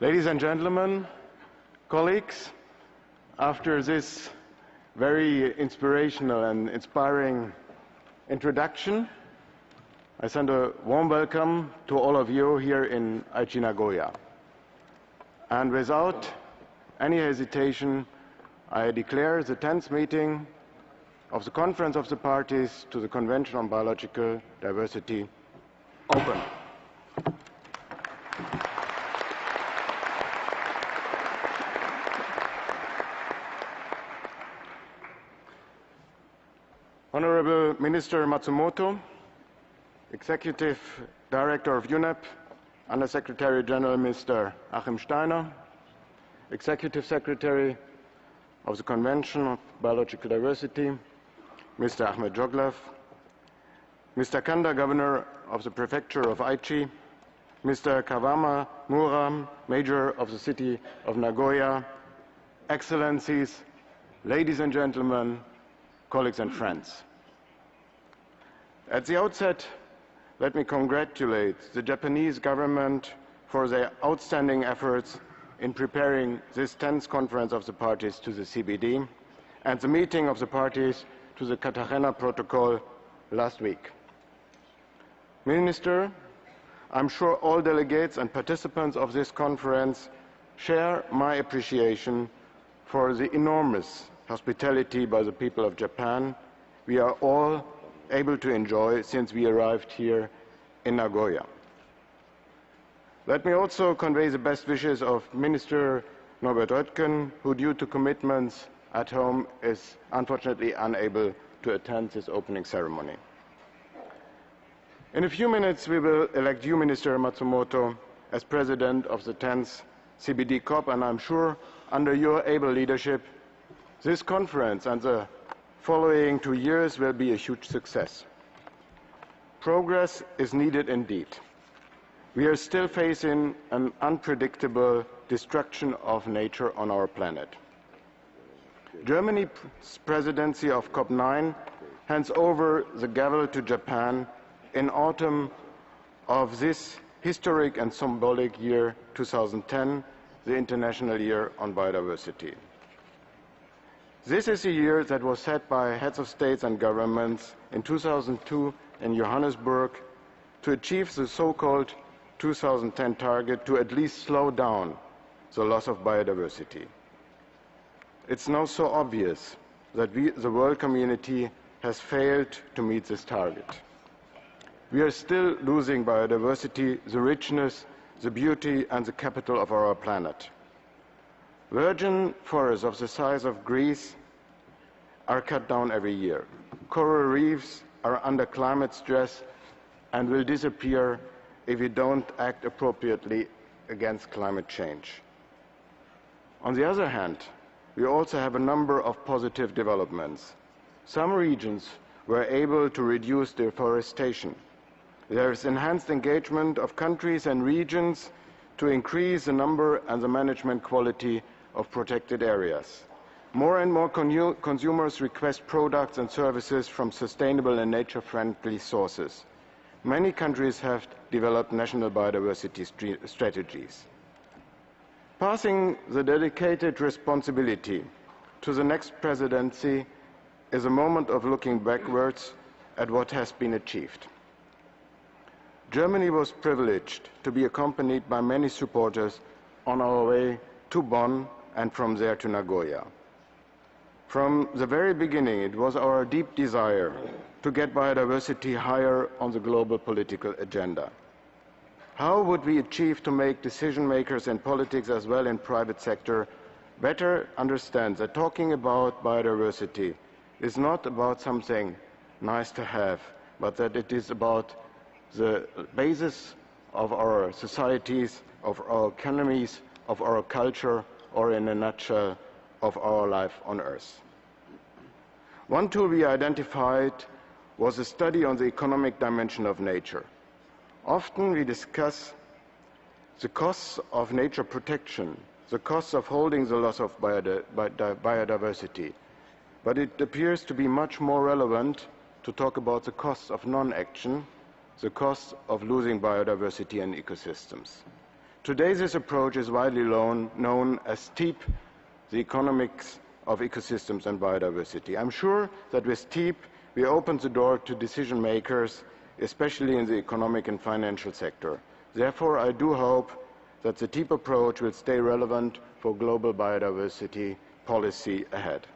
Ladies and gentlemen, colleagues, after this very inspirational and inspiring introduction, I send a warm welcome to all of you here in Aichi, Nagoya. And without any hesitation, I declare the 10th meeting of the Conference of the Parties to the Convention on Biological Diversity open. Honorable Minister Matsumoto, Executive Director of UNEP, Under-Secretary General Mr. Achim Steiner, Executive Secretary of the Convention of Biological Diversity, Mr. Ahmed Joglev, Mr. Kanda, Governor of the Prefecture of Aichi, Mr. Kawama Mura, Mayor of the City of Nagoya, Excellencies, ladies and gentlemen, colleagues and friends. At the outset, let me congratulate the Japanese government for their outstanding efforts in preparing this 10th Conference of the Parties to the CBD and the meeting of the parties to the Cartagena-Protocol last week. Minister, I'm sure all delegates and participants of this conference share my appreciation for the enormous hospitality by the people of Japan we are all able to enjoy since we arrived here in Nagoya. Let me also convey the best wishes of Minister Norbert Röttgen, who due to commitments at home is unfortunately unable to attend this opening ceremony. In a few minutes, we will elect you, Minister Matsumoto, as President of the 10th CBD COP, and I'm sure under your able leadership, this conference and the following 2 years will be a huge success. Progress is needed indeed. We are still facing an unpredictable destruction of nature on our planet. Germany's presidency of COP9 hands over the gavel to Japan in autumn of this historic and symbolic year 2010, the International Year on Biodiversity. This is a year that was set by heads of states and governments in 2002 in Johannesburg to achieve the so-called 2010 target to at least slow down the loss of biodiversity. It's now so obvious that the world community has failed to meet this target. We are still losing biodiversity, the richness, the beauty, and the capital of our planet. Virgin forests of the size of Greece are cut down every year. Coral reefs are under climate stress and will disappear if we don't act appropriately against climate change. On the other hand, we also have a number of positive developments. Some regions were able to reduce deforestation. There is enhanced engagement of countries and regions to increase the number and the management quality of protected areas. More and more consumers request products and services from sustainable and nature-friendly sources. Many countries have developed national biodiversity strategies. Passing the dedicated responsibility to the next presidency is a moment of looking backwards at what has been achieved. Germany was privileged to be accompanied by many supporters on our way to Bonn and from there to Nagoya. From the very beginning, it was our deep desire to get biodiversity higher on the global political agenda. How would we achieve to make decision makers in politics as well in private sector better understand that talking about biodiversity is not about something nice to have, but that it is about the basis of our societies, of our economies, of our culture, or in a nutshell, of our life on Earth. One tool we identified was a study on the economic dimension of nature. Often we discuss the costs of nature protection, the costs of holding the loss of biodiversity, but it appears to be much more relevant to talk about the costs of non-action, the costs of losing biodiversity and ecosystems. Today, this approach is widely known as STEEP, the economics of ecosystems and biodiversity. I'm sure that with STEEP, we open the door to decision makers, especially in the economic and financial sector. Therefore, I do hope that the STEEP approach will stay relevant for global biodiversity policy ahead.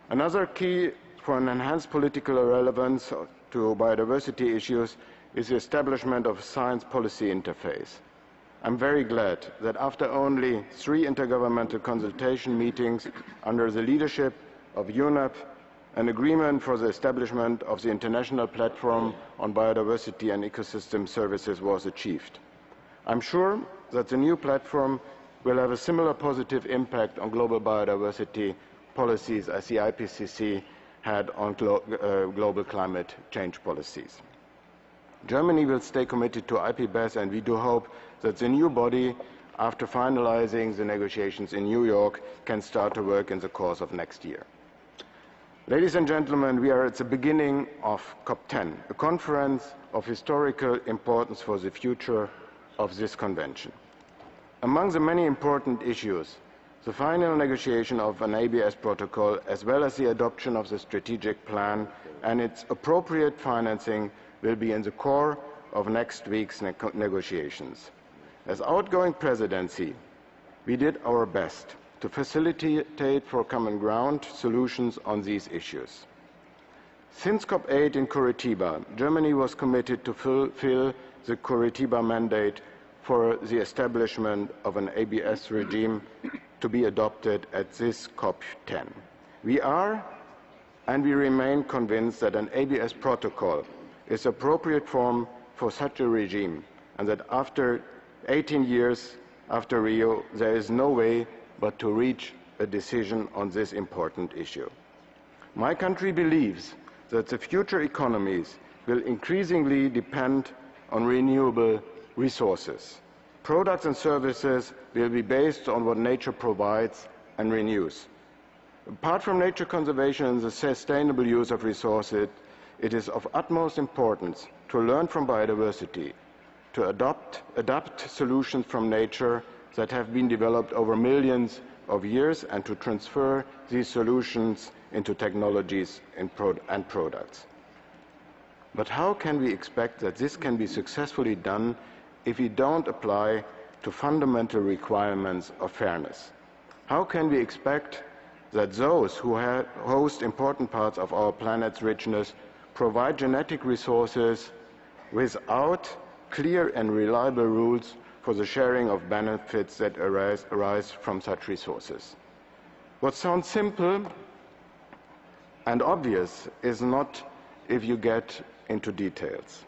Another key for an enhanced political relevance to biodiversity issues is the establishment of a science policy interface. I'm very glad that after only 3 intergovernmental consultation meetings under the leadership of UNEP, an agreement for the establishment of the International Platform on Biodiversity and Ecosystem Services was achieved. I'm sure that the new platform will have a similar positive impact on global biodiversity policies as the IPCC had on global climate change policies. Germany will stay committed to IPBES, and we do hope that the new body, after finalizing the negotiations in New York, can start to work in the course of next year. Ladies and gentlemen, we are at the beginning of COP10, a conference of historical importance for the future of this convention. Among the many important issues, the final negotiation of an ABS protocol, as well as the adoption of the strategic plan and its appropriate financing, will be in the core of next week's negotiations. As outgoing presidency, we did our best to facilitate for common ground solutions on these issues. Since COP8 in Curitiba, Germany was committed to fulfill the Curitiba mandate for the establishment of an ABS regime to be adopted at this COP10. We are and we remain convinced that an ABS protocol is the appropriate form for such a regime, and that after 18 years after Rio, there is no way but to reach a decision on this important issue. My country believes that the future economies will increasingly depend on renewable resources. Products and services will be based on what nature provides and renews. Apart from nature conservation and the sustainable use of resources, it is of utmost importance to learn from biodiversity, to adapt solutions from nature that have been developed over millions of years, and to transfer these solutions into technologies and products. But how can we expect that this can be successfully done if we don't apply to fundamental requirements of fairness? How can we expect that those who host important parts of our planet's richness provide genetic resources without clear and reliable rules for the sharing of benefits that arise from such resources? What sounds simple and obvious is not if you get into details.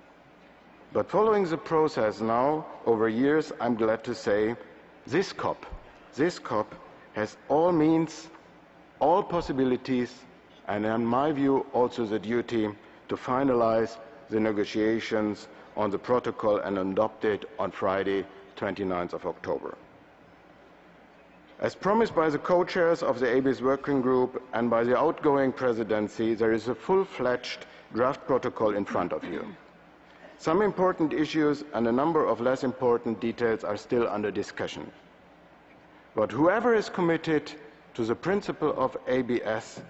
But following the process now over years, I'm glad to say this COP has all means, all possibilities, and in my view also the duty to finalize the negotiations on the protocol and adopt it on Friday, 29th of October. As promised by the co-chairs of the ABS working group and by the outgoing presidency, there is a full-fledged draft protocol in front of you. Some important issues and a number of less important details are still under discussion. But whoever is committed to the principle of ABS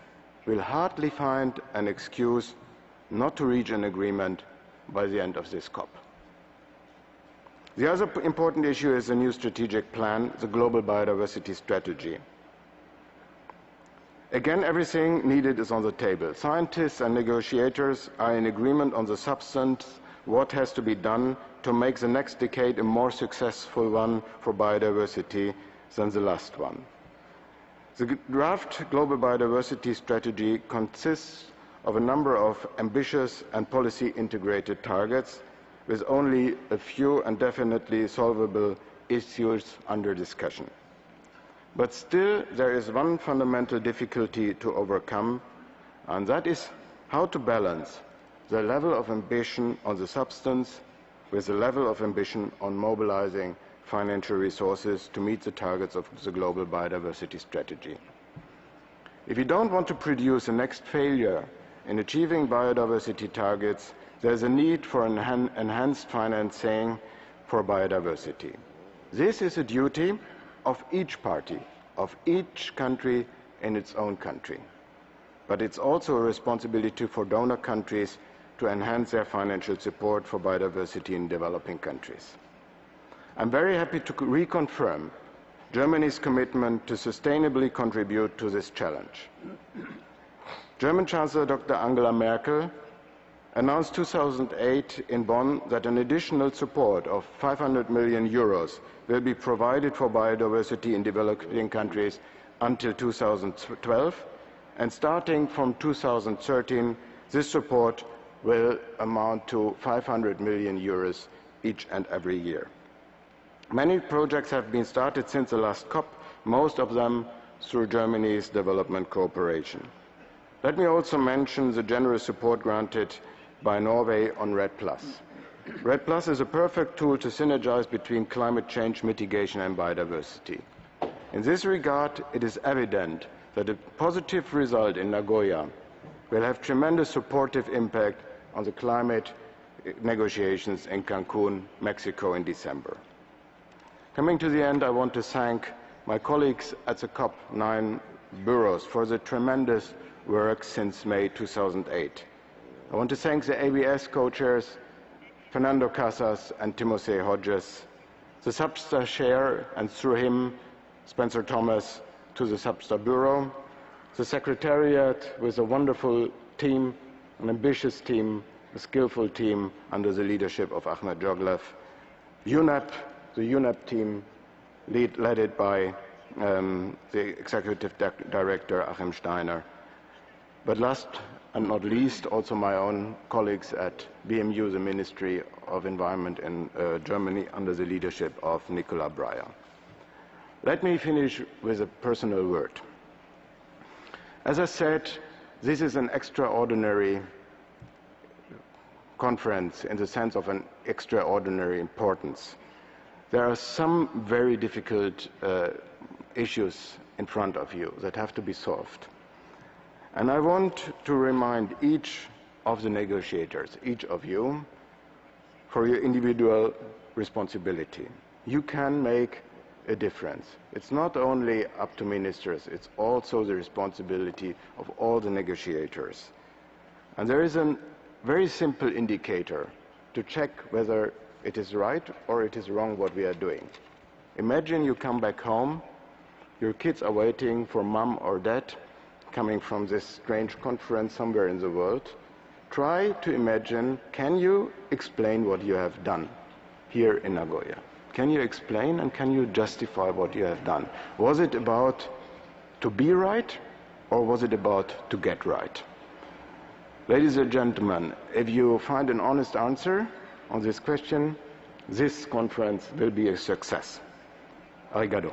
will hardly find an excuse not to reach an agreement by the end of this COP. The other important issue is the new strategic plan, the Global Biodiversity Strategy. Again, everything needed is on the table. Scientists and negotiators are in agreement on the substance, what has to be done to make the next decade a more successful one for biodiversity than the last one. The draft Global Biodiversity Strategy consists of a number of ambitious and policy-integrated targets, with only a few and definitely solvable issues under discussion. But still, there is one fundamental difficulty to overcome, and that is how to balance the level of ambition on the substance with the level of ambition on mobilizing financial resources to meet the targets of the Global Biodiversity Strategy. If we don't want to produce a next failure in achieving biodiversity targets, there is a need for enhanced financing for biodiversity. This is a duty of each party, of each country in its own country. But it's also a responsibility for donor countries to enhance their financial support for biodiversity in developing countries. I'm very happy to reconfirm Germany's commitment to sustainably contribute to this challenge. German Chancellor Dr. Angela Merkel announced 2008 in Bonn that an additional support of 500 million euros will be provided for biodiversity in developing countries until 2012, and starting from 2013, this support will amount to 500 million euros each and every year. Many projects have been started since the last COP, most of them through Germany's development cooperation. Let me also mention the generous support granted by Norway on REDD+. REDD+ is a perfect tool to synergize between climate change mitigation and biodiversity. In this regard, it is evident that a positive result in Nagoya will have tremendous supportive impact on the climate negotiations in Cancun, Mexico in December. Coming to the end, I want to thank my colleagues at the COP9 bureaus for the tremendous work since May 2008. I want to thank the ABS co-chairs, Fernando Casas and Timothy Hodges, the Substar chair, and through him, Spencer Thomas, to the Substar Bureau, the Secretariat with a wonderful team, an ambitious team, a skillful team under the leadership of Ahmed Joglev, UNEP, the UNEP team led by the Executive Director Achim Steiner, but last and not least, also my own colleagues at BMU, the Ministry of Environment in Germany, under the leadership of Nicola Breyer. Let me finish with a personal word. As I said, this is an extraordinary conference in the sense of an extraordinary importance. There are some very difficult issues in front of you that have to be solved. And I want to remind each of the negotiators, each of you, for your individual responsibility. You can make a difference. It's not only up to ministers, it's also the responsibility of all the negotiators. And there is a very simple indicator to check whether it is right or it is wrong what we are doing. Imagine you come back home, your kids are waiting for mom or dad, coming from this strange conference somewhere in the world. Try to imagine, can you explain what you have done here in Nagoya? Can you explain and can you justify what you have done? Was it about to be right or was it about to get right? Ladies and gentlemen, if you find an honest answer on this question, this conference will be a success. Arigato.